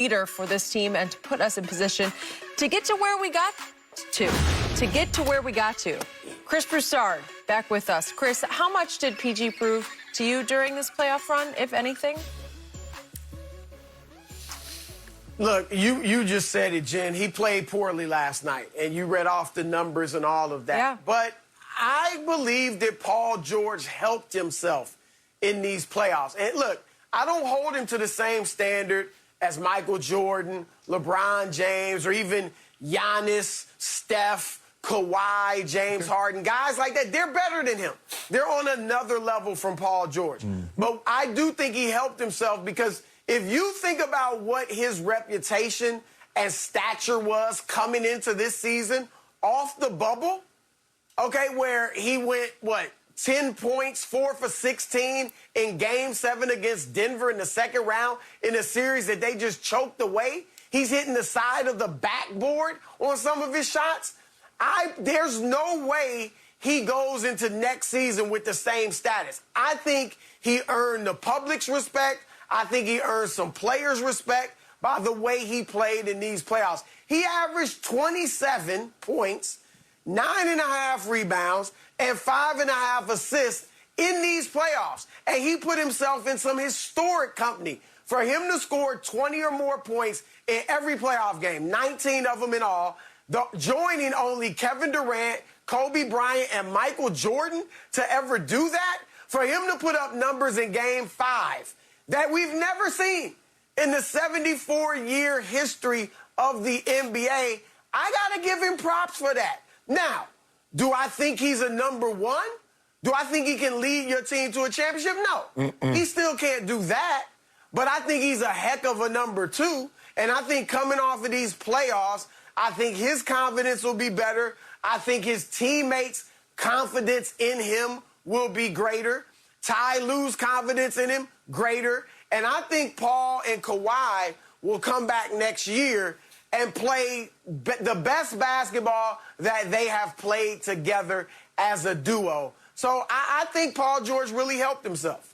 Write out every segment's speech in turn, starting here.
leader for this team and to put us in position to get to where we got to. Chris Broussard back with us. Chris, how much did PG prove to you during this playoff run, if anything? Look, you just said it, Jen. He played poorly last night, and you read off the numbers and all of that. Yeah. But I believe that Paul George helped himself in these playoffs. And look, I don't hold him to the same standard as Michael Jordan, LeBron James, or even Giannis, Steph, Kawhi, James Harden, guys like that. They're better than him. They're on another level from Paul George. But I do think he helped himself because if you think about what his reputation and stature was coming into this season off the bubble, okay, where he went, 10 points, 4 for 16 in Game 7 against Denver in the second round in a series that they just choked away. He's hitting the side of the backboard on some of his shots. There's no way he goes into next season with the same status. I think he earned the public's respect. I think he earned some players' respect by the way he played in these playoffs. He averaged 27 points, 9.5 rebounds, and 5.5 assists in these playoffs. And he put himself in some historic company. For him to score 20 or more points in every playoff game, 19 of them in all, joining only Kevin Durant, Kobe Bryant, and Michael Jordan to ever do that, for him to put up numbers in Game 5 that we've never seen in the 74-year history of the NBA, I got to give him props for that. Now, do I think he's a number one? Do I think he can lead your team to a championship? No. He still can't do that. But I think he's a heck of a number two. And I think coming off of these playoffs, I think his confidence will be better. I think his teammates' confidence in him will be greater. Ty Lue's confidence in him, greater. And I think Paul and Kawhi will come back next year and play the best basketball that they have played together as a duo. So I think Paul George really helped himself.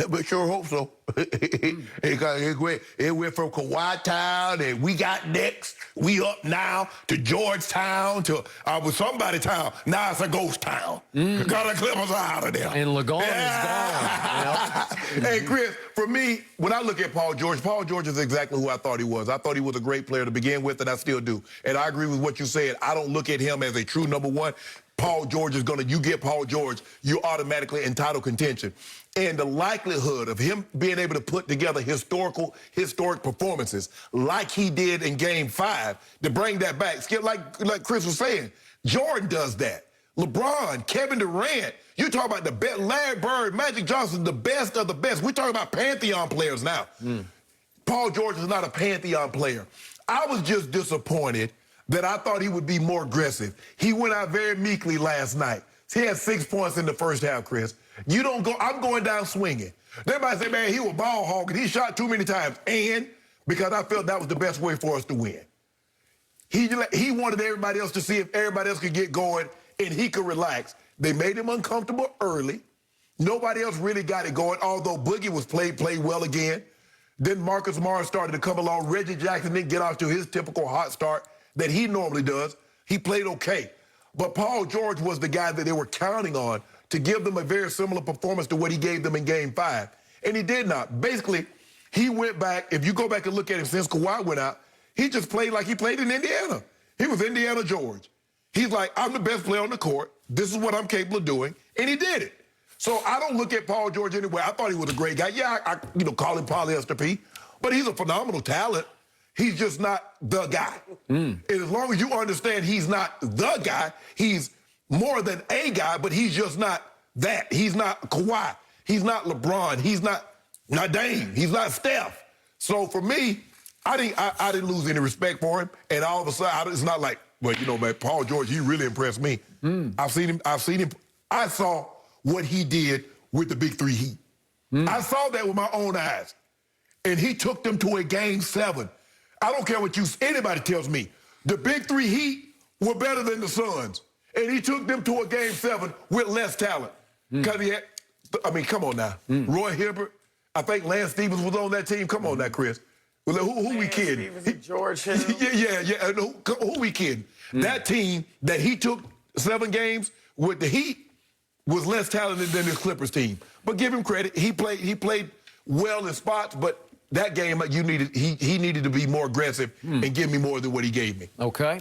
But sure hope so. It went from Kawhi Town, and we got next. We up now to Georgetown, to with somebody town. Now it's a ghost town. Gotta clip us out of there. And Lagon is gone. Hey, Chris, for me, when I look at Paul George is exactly who I thought he was. I thought he was a great player to begin with, and I still do. And I agree with what you said. I don't look at him as a true number one. Paul George is you get Paul George, you're automatically in title contention. And the likelihood of him being able to put together historic performances like he did in Game 5, to bring that back, Skip, like Chris was saying, Jordan does that. LeBron, Kevin Durant, you talk about the best, Larry Bird, Magic Johnson, the best of the best. We're talking about Pantheon players now. Paul George is not a Pantheon player. I was just disappointed that I thought he would be more aggressive. He went out very meekly last night. He had 6 points in the first half, Chris. You don't go, I'm going down swinging. Everybody say, man, he was ball hogging. He shot too many times. And because I felt that was the best way for us to win. He wanted everybody else to see if everybody else could get going and he could relax. They made him uncomfortable early. Nobody else really got it going, although Boogie was played well again. Then Marcus Morris started to come along. Reggie Jackson didn't get off to his typical hot start that he normally does. He played okay. But Paul George was the guy that they were counting on to give them a very similar performance to what he gave them in Game 5. And he did not. Basically, he went back. If you go back and look at him since Kawhi went out, he just played like he played in Indiana. He was Indiana George. He's like, I'm the best player on the court. This is what I'm capable of doing. And he did it. So I don't look at Paul George anyway. I thought he was a great guy. Yeah, I call him Polyester P. But he's a phenomenal talent. He's just not the guy. And as long as you understand he's not the guy, he's more than a guy, but he's just not that. He's not Kawhi. He's not LeBron. He's not Dame. He's not Steph. So for me, I didn't lose any respect for him. And all of a sudden, it's not like, well, man, Paul George, he really impressed me. I've seen him. I saw what he did with the Big Three Heat. I saw that with my own eyes. And he took them to a Game 7. I don't care what anybody tells me. The Big Three Heat were better than the Suns. And he took them to a Game 7 with less talent. Because he had, come on now. Roy Hibbert, I think Lance Stevens was on that team. Come on now, Chris. Well, who we kidding? George Hill. Yeah. Who we kidding? That team that he took 7 games with the Heat was less talented than his Clippers team. But give him credit. He played well in spots, but that game he needed to be more aggressive and give me more than what he gave me. Okay.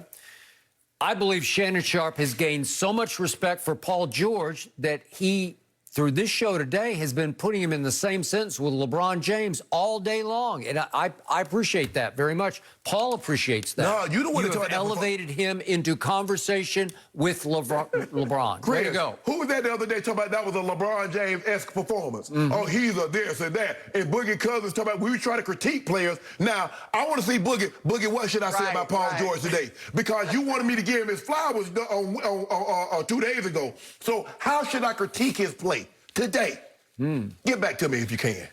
I believe Shannon Sharpe has gained so much respect for Paul George that he, through this show today, has been putting him in the same sentence with LeBron James all day long. And I appreciate that very much. Paul appreciates that. No, you don't want to talk about elevated him into conversation with LeBron. Chris, Way to go. Who was that the other day talking about that was a LeBron James-esque performance? Oh, he's a this and that. And Boogie Cousins talking about we were trying to critique players. Now, I want to see Boogie. Boogie, what should I say about Paul George today? Because you wanted me to give him his flowers 2 days ago. So how should I critique his play today? Get back to me if you can.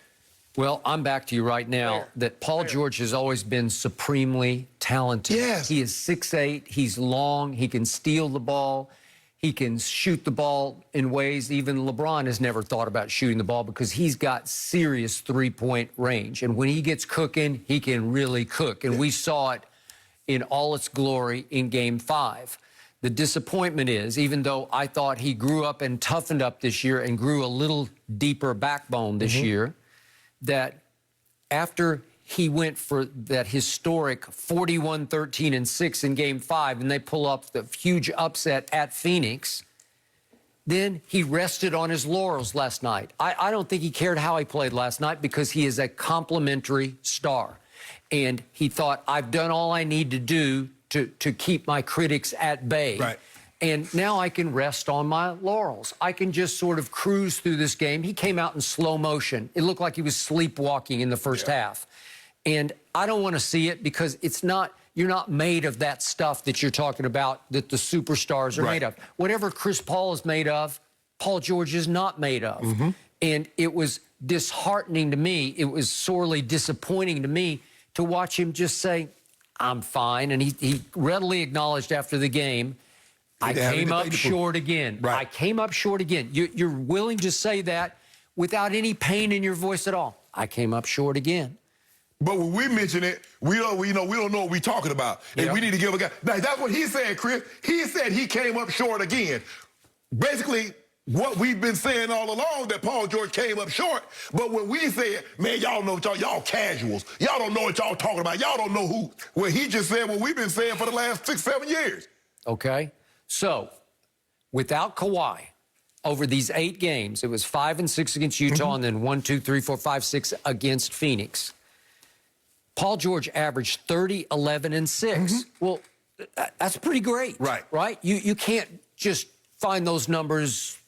Well, I'm back to you right now that Paul George has always been supremely talented. Yes. He is 6'8", he's long, he can steal the ball, he can shoot the ball in ways even LeBron has never thought about shooting the ball because he's got serious three-point range. And when he gets cooking, he can really cook. And we saw it in all its glory in Game 5. The disappointment is, even though I thought he grew up and toughened up this year and grew a little deeper backbone this year, that after he went for that historic 41-13-6 in Game 5, and they pull up the huge upset at Phoenix, then he rested on his laurels last night. I don't think he cared how he played last night because he is a complimentary star. And he thought, I've done all I need to do to keep my critics at bay. Right. And now I can rest on my laurels. I can just sort of cruise through this game. He came out in slow motion. It looked like he was sleepwalking in the first half. And I don't want to see it because it's not, you're not made of that stuff that you're talking about that the superstars are made of. Whatever Chris Paul is made of, Paul George is not made of. And it was disheartening to me. It was sorely disappointing to me to watch him just say, I'm fine. And he readily acknowledged after the game, I came up short again. I came up short again. You're willing to say that without any pain in your voice at all. I came up short again. But when we mention it, we don't know what we're talking about. And we need to give a guy. Now, that's what he said, Chris. He said he came up short again. Basically, what we've been saying all along, that Paul George came up short. But when we said, man, y'all know what y'all casuals. Y'all don't know what y'all talking about. Y'all don't know who. Well, he just said what we've been saying for the last 6-7 years. Okay. So, without Kawhi, over these 8 games, it was 5 and 6 against Utah, and then 1, 2, 3, 4, 5, 6 against Phoenix. Paul George averaged 30, 11, and 6. Well, that's pretty great. Right? You can't just find those numbers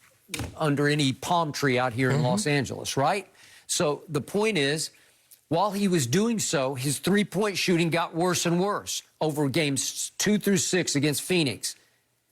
under any palm tree out here in Los Angeles, right? So the point is, while he was doing so, his three-point shooting got worse and worse over games 2 through 6 against Phoenix.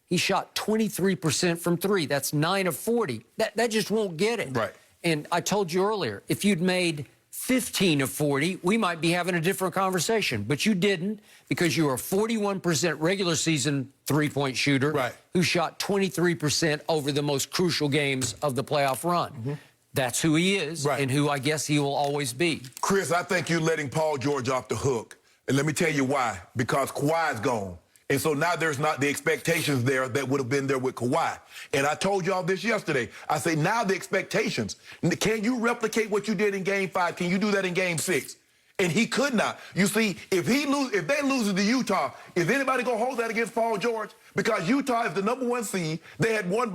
He shot 23% from 3. That's 9 of 40. That just won't get it. Right. And I told you earlier, if you'd made 15 of 40, we might be having a different conversation. But you didn't because you were a 41% regular season three-point shooter who shot 23% over the most crucial games of the playoff run. That's who he is and who I guess he will always be. Chris, I think you're letting Paul George off the hook. And let me tell you why. Because Kawhi's gone. And so now there's not the expectations there that would have been there with Kawhi. And I told y'all this yesterday. I say now the expectations. Can you replicate what you did in Game 5? Can you do that in Game 6? And he could not. You see, if they lose to Utah, is anybody going to hold that against Paul George? Because Utah is the #1 seed. They had won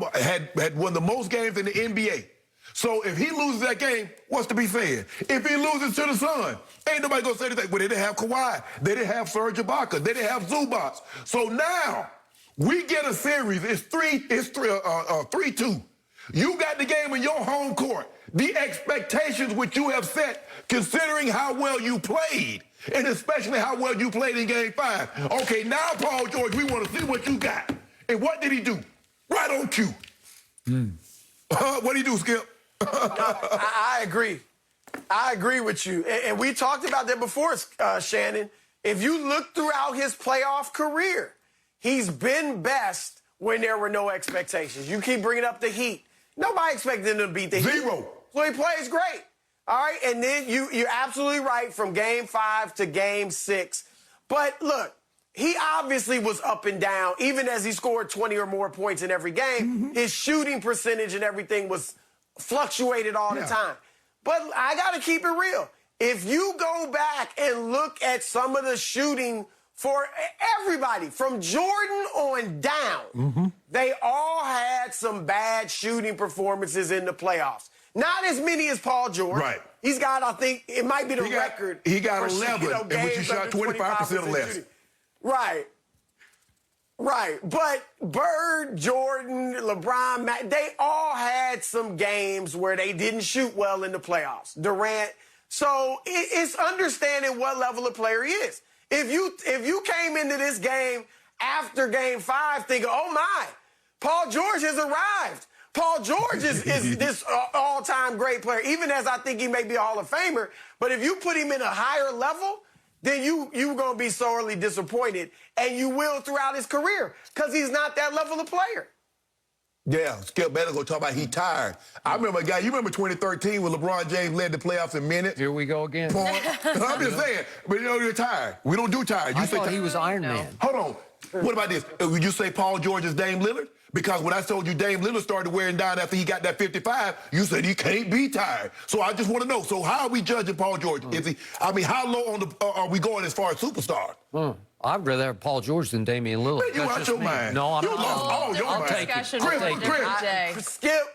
the most games in the NBA. So if he loses that game, what's to be said? If he loses to the Sun, ain't nobody going to say anything. Well, they didn't have Kawhi. They didn't have Serge Ibaka. They didn't have Zubac. So now we get a series. It's 3-2. You got the game in your home court. The expectations which you have set, considering how well you played, and especially how well you played in Game 5. Okay, now, Paul George, we want to see what you got. And what did he do? Right on cue. What did he do, Skip? I agree. I agree with you. And we talked about that before, Shannon. If you look throughout his playoff career, he's been best when there were no expectations. You keep bringing up the Heat. Nobody expected him to beat the Heat. Zero. So he plays great. All right, and then you're absolutely right from Game 5 to Game 6. But look, he obviously was up and down, even as he scored 20 or more points in every game. His shooting percentage and everything was fluctuated all the time. But I got to keep it real. If you go back and look at some of the shooting for everybody, from Jordan on down, they all had some bad shooting performances in the playoffs. Not as many as Paul George. Right. He's got, I think, it might be the record. He got for, 11, in which he shot 25% or less. shooting. Right. Right. But Bird, Jordan, LeBron, they all had some games where they didn't shoot well in the playoffs. Durant. So it's understanding what level of player he is. If you came into this game after Game 5 thinking, oh, my, Paul George has arrived. Paul George is this all-time great player, even as I think he may be a Hall of Famer. But if you put him in a higher level, then you're going to be sorely disappointed, and you will throughout his career because he's not that level of player. Yeah, Skip Bayless gonna talk about he tired. I remember a guy, you remember 2013 when LeBron James led the playoffs in minutes? Here we go again. I'm just saying, but you know, you're tired. We don't do tired. I thought he was Iron Man. Hold on. What about this? Would you say Paul George is Dame Lillard? Because when I told you Dame Lillard started wearing down after he got that 55, you said he can't be tired. So I just want to know, so how are we judging Paul George? Is he? I mean, how low on the are we going as far as superstar? I'd rather have Paul George than Damian Lillard. Man, you out your mind. No, I'm you not. lost all your I'll mind. take it. Discussion I'll for a take it. different day. Skip,